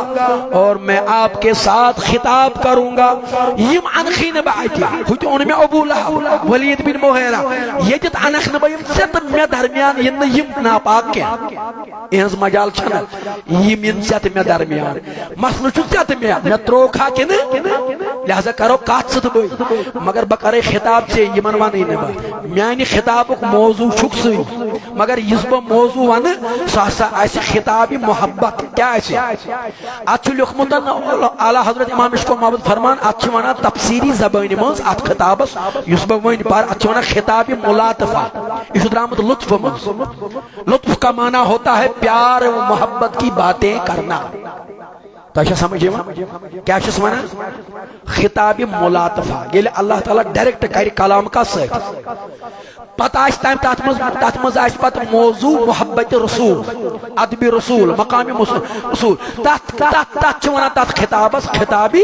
اور میں آپ کے ساتھ خطاب کروں گا یم انخی نبعیتی ہوتی ان میں ابو لہب ولید بن مغیرہ یہ جت انخ نبعیم ست میں درمیان ین یم ناپاک کیا اینز مجال چھنا یم ین ست میں درمیان مسئلہ چھو ست میں تروکھا کن لہذا کرو کات ست بوئی مگر بکر خطاب سے یمن وانی نبا میانی خطابک موضوع چھکسی مگر یزبا موضوع وان ساسا ایسی خطابی محبت کیا ایسی آچھو لکھمتن اعلی حضرت امام عشق و محبت فرمان آچھو وانا تفسیری زبانی منز آت خطابس یزبا وانی پار آچھو وانا خطابی ملاطفہ اس درامت لطف منز لطف کا معنی ہوتا ہے پیار و محبت کی باتیں کرنا تو ایسا سمجھے وہاں کیا چیز مانا خطاب ملاطفہ یہ لئے اللہ تعالیٰ ڈائریکٹ کری کلام کا سیکھ پتہ آج تائم تاتمز آج پتہ موضوع محبت رسول ادب رسول مقام رسول تات چوانا تات خطابس خطابی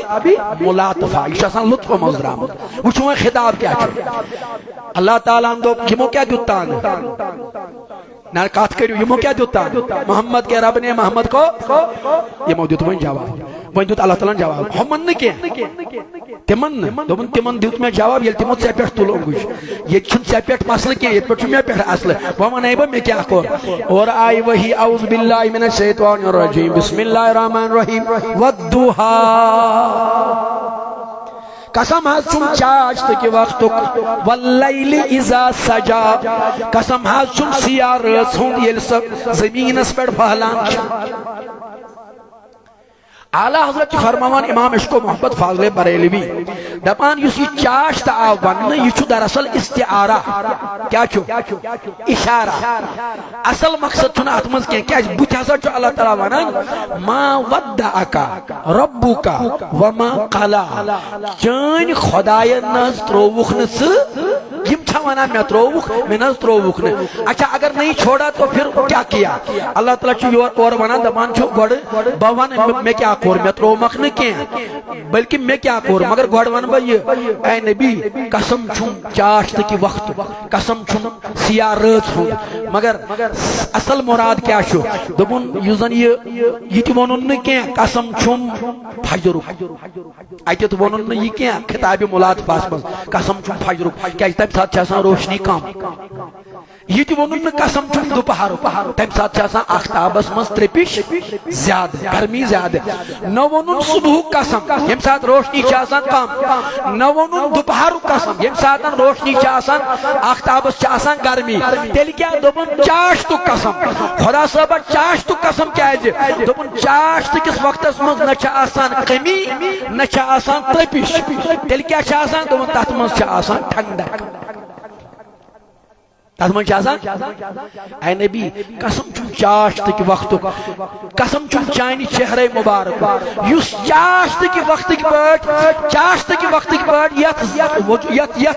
ملاطفہ یہ شاسان لطف مزرام وہ چوئے خطاب کیا چھو اللہ تعالیٰ اندو کمو کیا دیتان نار کات کریو یہ مو کیا دیتا محمد کے رب نے محمد کو یہ مو دیتا وہیں جواب وہیں دیتا اللہ تعالیٰ جواب ہم من نے کیا تمن تمن دیتا میں جواب یہ تمن سے پیٹ تو لوگوش یہ چھن سے پیٹ مسئلہ کیا یہ پیٹ میں پیٹ اصل وہاں نائبہ میں کیا کور اور آئی وہی اعوذ باللہ من الشیطان الرجیم بسم اللہ الرحمن الرحیم والدوحا قسم ہے چون چاشت کے وقتک واللیل اذا سجا قسم ہے چون سیاہ رس ہوں یہ زمین اس پر پہلان اعلی حضرت فرمان امام عشق و محبت فاضل بریلوی دپان یہ چاشت آون یہ دراصل استعارہ کیا چھو اشارہ اصل مقصد چھنا اتمنز کیا بچ ہسا چھو اللہ تعالیٰ ونان ما ودعکا ربکا وما قلا چین خدای نز ترووخ نس یم چھا ونا میں ترووخ میں نز ترووخ نس اچھا اگر نہیں چھوڑا تو پھر کیا کیا اللہ تعالیٰ چھو اور ونان دپان چھو گوڑ بوان میں کیا کور میں ترو مخن کیا بلکہ میں کیا کور مگر گوڑ ون بھائی اے نبی قسم چھن چاشت کی وقت قسم چھن سیاہ رات ہوں مگر اصل مراد کیا شو دبن یوزن یہ تی ونن کیا قسم چھن فجرک ایتی تو ونن یہ کیا خطاب ملاد پاس پاس قسم چھن فجرک کیا اس طرح ساتھ چاہسان روشنی کام یہ تہ ون قسم چھ دوپہر تمہ سات آختابس مز ترپش زیادہ گرمی زیادہ نہ ون صبح قسم یم سات روشنی کم نہ ون دوپہر قسم یم سات روشنی آختابس گرمی تیل کیا دپن چاشت قسم خدا صاحب چاشت قسم کیازِ دپن چاشت کس وقتس مز نہ کمی نہ ترپش تیل کیا دپن تت مز ٹھنڈک تر من اے نبی قسم چھ چاشت کہ وقت قسم چھ چانہ چہرے مبارک اس چاشت کہ وقت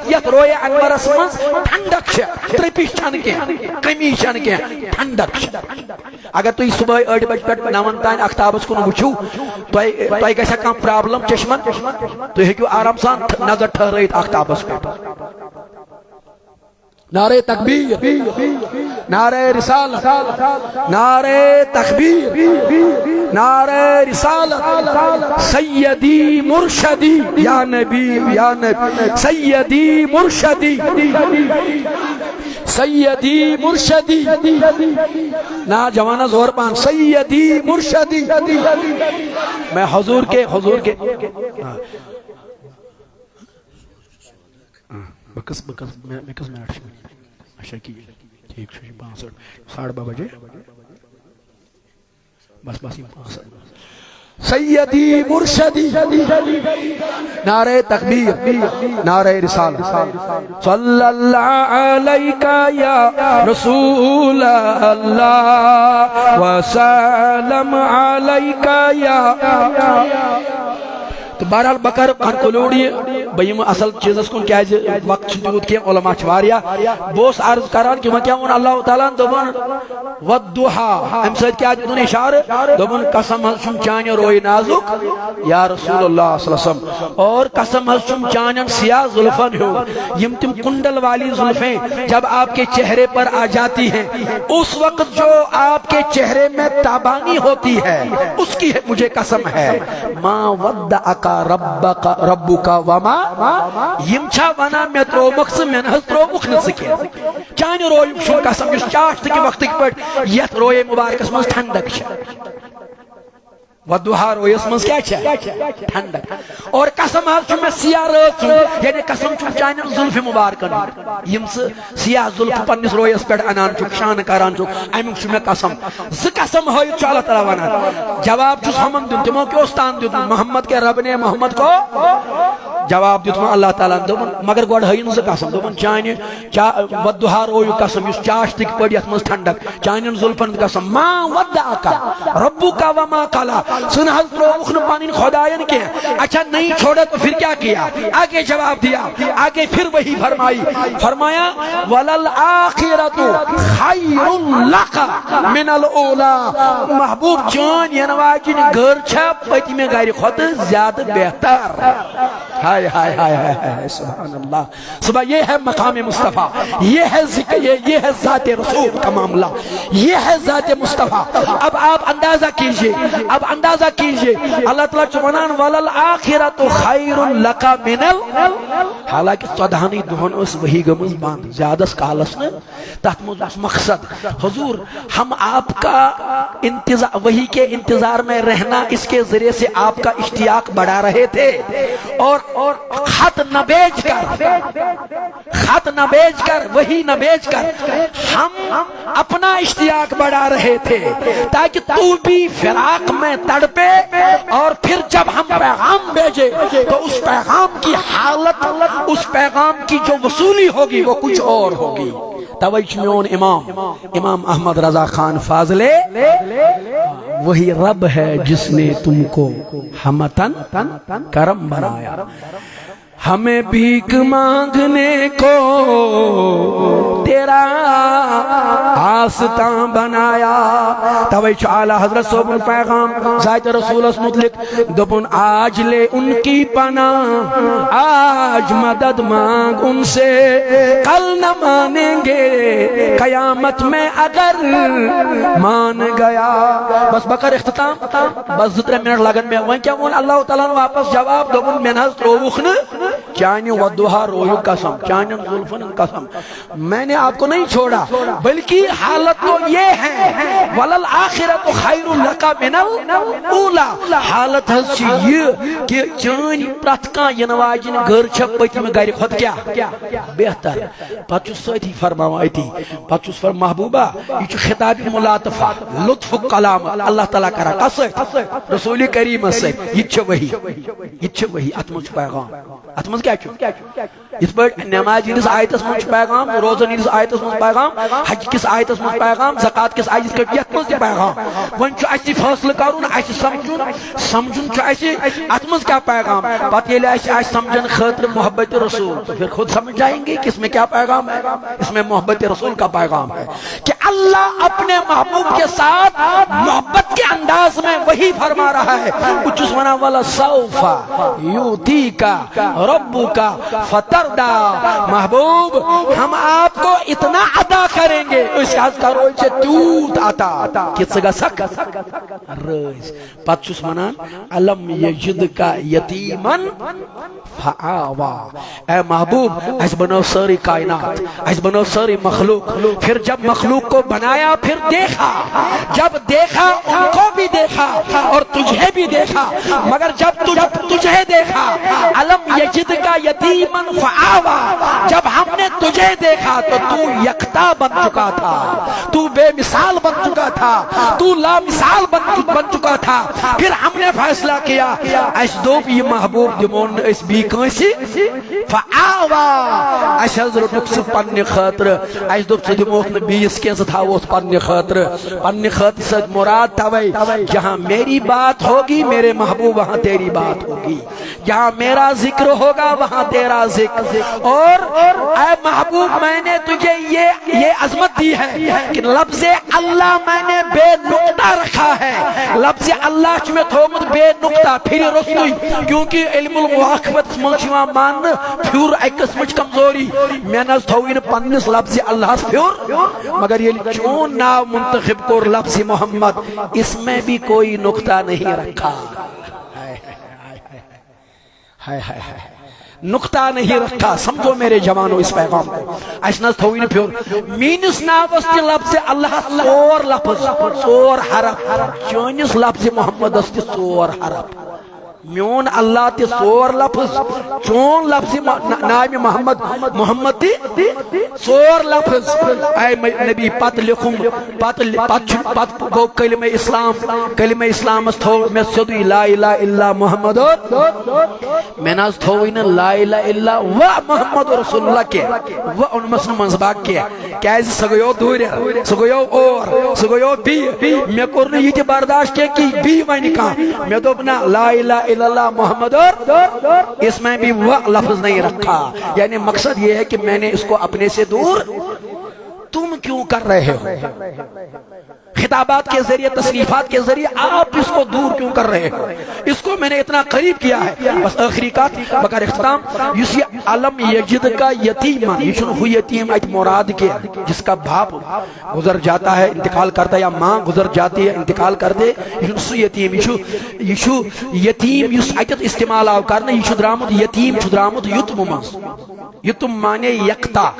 یت روئے انورس من ٹھنڈک ترپش چھن کی کمی چھن کی ٹھنڈک اگر تھی صبح 8 بج پہ 9 تان آختابس کن وچھو تہ گژھا کانٛہہ پرابلم چشمن تھی ہیٚکِو آرام سان نظر ٹھہرائت آختابس پہ نعرہ تکبیر نعرہ رسالت نعرہ تکبیر نعرہ رسالت سیدی مرشدی یا نبی سیدی مرشدی سیدی مرشدی نا جوانا زور پان سیدی مرشدی میں حضور کے بکس منٹ اچھا کی ٹھیک 65 12:30 بجے بس 65 سیدی مرشدی نعرہ تکبیر نعرہ رسالت صلی اللہ علیکہ یا رسول اللہ وسلم علیکہ یا تو بہرحال بکر کنکلوڈی بہم اصل چیزس کن کیا وقت تیوت کی علماء چواریا بوس عرض کران کہ کیا ون اللہ تعالیٰ دبن ودوحا ام سید کیا دن اشارہ دبن قسم حسن چانہ روئی نازک یا رسول اللہ صلی اللہ علیہ وسلم اور قسم حسن چانہ سیاہ ظلفن ہو یم تم کنڈل والی ظلفیں جب آپ کے چہرے پر آ جاتی ہیں اس وقت جو آپ کے چہرے میں تابانی ہوتی ہے اس کی مجھے قسم ہے ما ودعک ربک وما یم چھا ونا میں ترومک سے میں نہ ترومک نہ سکے چانہ روی شو قسم اس چاشت کی وقت کی پٹ یت روئے مبارکس من ٹھنڈک ودوحا رویس من کیا ٹھنڈک اور قسم حض میں سیاہ رات یعنی قسم چانہ ظلف مبارکن یم سیاہ ظلف پنس رویس پہ انان شان کران امیک میں قسم قسم ہائت اللہ تعالیٰ ونان جواب چھس ہمن دن تمو کیو استان دیت محمد کے رب نے محمد کو جواب دیت اللہ تعالیٰ مگر گوڑ ہائن قسم دپن چانہ ودوحا روی قسم اس چاشت کی پڑ یت من ٹھنڈک چانہ ظلفن قسم ما ودعک ربک وما قلا سن حضرت روخن پانین خدایان کے اچھا نہیں چھوڑا تو پھر کیا کیا آگے جواب دیا آگے پھر وہی فرمایا وَلَلْآخِرَةُ خَيْرٌ لَكَ مِنَ الْأُولَى محبوب جان ینواجن گھر چھا پتی میں گھر خود زیادہ بہتر ہائے ہائے ہائے ہائے سبحان اللہ صبح یہ ہے مقام مصطفیٰ یہ ہے ذکر یہ ہے ذات رسول کا معاملہ یہ ہے ذات مصطفیٰ اب آپ اندازہ کیجئے اللہ تعالیٰ چونان وَلَلْآخِرَةُ خَيْرٌ لَكَ مِنَ حالانکہ صدہانی دہن اس وہی گمز باند زیادہ سکالس نے تحت مجھے مقصد حضور ہم آپ کا وہی کے انتظار میں رہنا اس کے ذریعے سے آپ کا اشتیاق بڑھا رہے تھے اور خط نہ بیچ کر وہی نہ بیچ کر ہم اپنا اشتیاق بڑھا رہے تھے تاکہ تو بھی فراق میں تڑپے اور پھر جب ہم پیغام بھیجے تو اس پیغام کی حالت اس پیغام کی جو وصولی ہوگی وہ کچھ اور ہوگی توجہ میون امام احمد رضا خان فاضلے وہی رب ہے جس نے تم کو ہمتن کرم بنایا ہمیں بھیک مانگنے کو تیرا آستان بنایا توجہ اعلی حضرت صوبن پیغام ذات رسول اس مطلق دپن آج لے ان کی پناہ آج مدد مانگ ان سے کل نہ مانیں گے قیامت میں اگر مان گیا بس بکر اختتام بس 2 منٹ لگن میں وہیں کیا اللہ تعالیٰ نے واپس جواب دپن میں نہ روخن چانہ ودھا رویو قسم، چانن زلفن قسم، میں نے آپ کو نہیں چھوڑا، بلکہ حالت تو یہ ہے وَلَلْآخِرَةُ خَيْرٌ لَكَ مِنَ الْأُولَى، حالت حض یہ کہ چان پرت کان ینواجن گھر چھ پتم گھر کھت کیا بہتر. پتہ سۭتی فرماوان اتی پتہ فر محبوبہ یہ خطاب ملاطفہ لطف کلام اللہ تعالیٰ کرا کس رسول کریم سے یہ وحی اتمج پیغام اتمج کیا اس پر نماز ہندس آیتس من پیغام، روزن ہندس آیتس من پیغام، حج کس آیتس من پیغام، زکات کس آیتس من پیغام. ون اسی فیصلہ کرن اسی سمجھن ات من کیا پیغام. پتہ ییلہ اسی سمجھن خاطر محبت رسول تو پھر خود سمجھ جائیں گے کہ اس میں کیا پیغام ہے. اس میں محبت رسول کا پیغام ہے کہ اللہ اپنے محبوب کے ساتھ محبت کے انداز میں وہی فرما رہا ہے. کچھ ونا والا سوف یؤتیک ربک فترضی، محبوب ہم آپ کو اتنا عطا کریں گے اس حد کرو چھ تیوت عطا کس گسک رز. پتہ چھس ونان علم یجدک یتیما فآوا، اے محبوب اس بنو ساری کائنات، اس بنو ساری مخلوق، پھر جب مخلوق کو بنایا پھر دیکھا، جب دیکھا ان کو بھی دیکھا اور تجھے بھی دیکھا، مگر جب تجھے دیکھا علم یجدک یتیما فآوا، جب ہم نے تجھے دیکھا تو یکتا بن چکا تھا، تو بے مثال بن چکا تھا، تو لا مثال بن چکا تھا. پھر ہم نے فیصلہ کیا اس دوپ یہ محبوب دمون اس بھی کنسی فآوا، اس حضرت نقص پنی خاطر اس دوپ سے دمون بیس کینس تھا وہ پنی خاطر سے مراد توئی جہاں میری بات ہوگی میرے محبوب وہاں تیری بات ہوگی، جہاں میرا ذکر ہوگا وہاں تیرا ذکر. اور اے محبوب میں نے تجھے یہ عظمت دی ہے کہ لفظ اللہ میں نے بے نقطہ رکھا ہے، لفظ اللہ چھ میں تھومت بے نقطہ پھر رسوئی، کیونکہ علم المواقفت منشوہ مان پھر ایک قسمچ کمزوری میں نہ تھوئن پنس لفظ اللہ پھر، مگر یہ چون ناو منتخب کر لفظ محمد اس میں بھی کوئی نقطہ نہیں رکھا. نقطہ نہیں رکھا. سمجھو میرے جوانوں اس پیغام کو. اسنس تھوئن پھر مینس ناوس تی لفظ اللہ ژور لفظ ژور حرف، چونس لفظ محمد اس تی ژور حرف. میون اللہ تی ژور لفظ، چون لفظ نام محمد تی ژور لفظ. اے نبی پت لکھم پت گو کلمہ اسلام اس تھو میں سیدھی لا الہ الا محمد، میں ناز تھوئن لا الہ الا و محمد رسول اللہ کے و ان مسن منزباق کے کیازِ سگیو دور سگیو اور سگیو بھی میں کرنے یہ برداشت کے کی بھی میں نکاں میں تو اپنا لا الہ الا اللہ محمد اور اس میں بھی وہ لفظ نہیں رکھا. یعنی مقصد یہ ہے کہ میں نے اس کو اپنے سے دور تم کیوں کر رہے ہو؟ خطابات کے ذریعے تصریفات کے ذریعے آپ اس کو دور کیوں کر رہے ہو؟ اس کو میں نے اتنا قریب کیا ہے. بس آخری کات بکر اختتام یسی علم یجد کا یتیم یشن ہو یتیم ایت مراد کے جس کا باپ گزر جاتا ہے انتقال کرتا ہے یا ماں گزر جاتی ہے انتقال کر دے یشن سو یتیم یشو یتیم یس ایت استعمال آو کرنا یشو درامت یتیم چھ درامت یتم منز یتم مانے یکتا.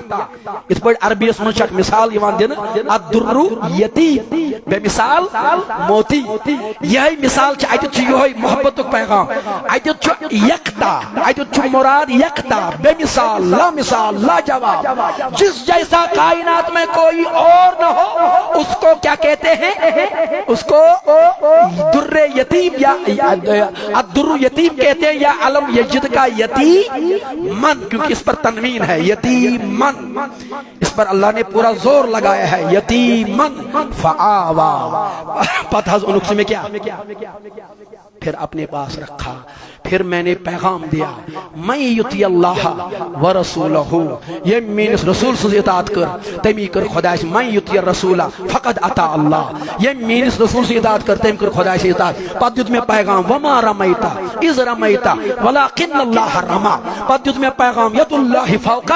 اس پر عربی اس منچک مثال یوان دینا الدر یتیم بے مثال موتی. یہی مثال چھ ایت چھ یہی محبت پیغام ایت چھ یکتا ایت چھ مراد یکتا بے مثال لا مثال لا جواب. جس جیسا کائنات میں کوئی اور نہ ہو اس کو کیا کہتے ہیں؟ اس کو در یتیم یا الدر یتیم کہتے ہیں یا علم یجد کا یتیم من کیونکہ اس پر تنوین ہے یتیم من. اس پر اللہ نے پورا زور لگایا ہے یتیم من فآوا. پتہ انکس میں کیا پھر اپنے پاس رکھا. پھر میں نے پیغام دیا میں یتی اللہ ورسولہ یہ مینس رسول سے اطاعت کر تمی کر خدا سے میں یتی رسولہ فقد اطاع اللہ یہ مینس رسول سے اطاعت کر تمی کر خدا سے اطاعت. پتہ میں پیغام وما رمیتا اذ رمیتا ولکن اللہ رما. پتہ میں پیغام ید اللہ فوق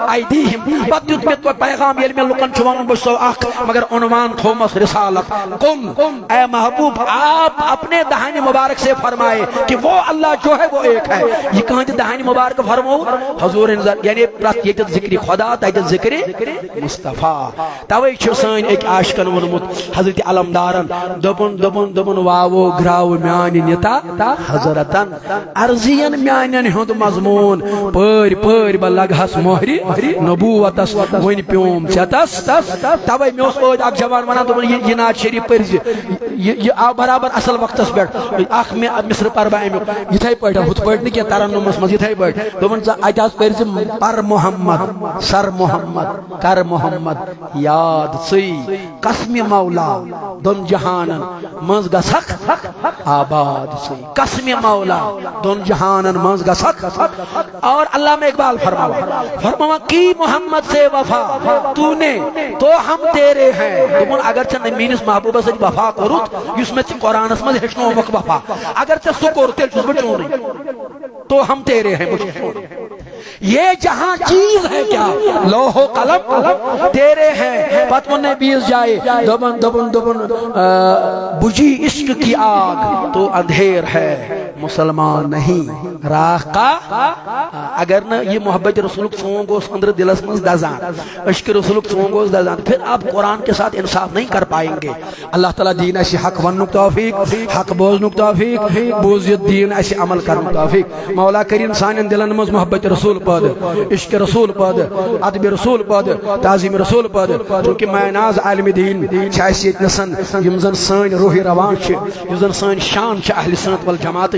ایدیہم. پتہ میں پیغام یل میں لکن چوان بسو اخ مگر عنوان تھومس رسالت قم اے محبوب آپ اپنے دہان مبارک سے فرمائے کہ وہ اللہ جو ہے وہ ایک ہے. یہ کہاں دہانی مبارک فرمو حضور یعنی پرت یہ ذکر خدا تیت ذکر مصطفیٰ. توے چھ سن ایک عاشقن ونمت حضرت علمدارن دبن واو گراو میان نتا حضرتن ارزین میانن ہند مضمون پور پور بلگہس مہری نبوتس ون پیوم چتس. توے مے اس اک جوان ونان دبن یہ نعت شریف پرز یہ آو برابر اصل وقتس پہ اخ میں مصر پربا امیک یتھے پہ ہت پہ نہ کی ترنمس مز یتھے پہ دبن ات پرز پر محمد سر محمد کر محمد یاد سی قسم مولا دون جہانن مز گسک آباد سی قسم مولا دون جہانن مز گسک. اور علامہ اقبال فرماوا کی محمد سے وفا تو نے تو ہم تیرے ہیں. دبن اگر چھ میس محبوبہ سے وفا کرت اس میں قرآنس مز ہیچنو وفا اگر ژے سہ کور تیل چھس بہ چونی تو ہم تیرے ہیں. یہ جہاں چیز ہے کیا لوح و قلم تیرے ہیں. پتم نے بیس جائے دبن دبن دبن بجھی عشق کی آگ تو اندھیر ہے مسلمان نہیں راہ کا. اگر نہ یہ محبت رسول سونگ اس اندر دلس مز دزان عشق رسول سونگ اس دزان پھر آپ قرآن کے ساتھ انصاف نہیں کر پائیں گے. اللہ تعالیٰ دین ایسی حق ونک توفیق حق بوزنک توفیق بوزیت دین ایسی عمل کرنک توفیق. مولا کریم سانن دلن مز محبت رسول پد عشق رسول پد ادب رسول پد تعظیم رسول پد چونکہ میں ناز عالم دین حیثیت نسن یم زن سن روح روان یم زن سن شان اہل سنت والجماعت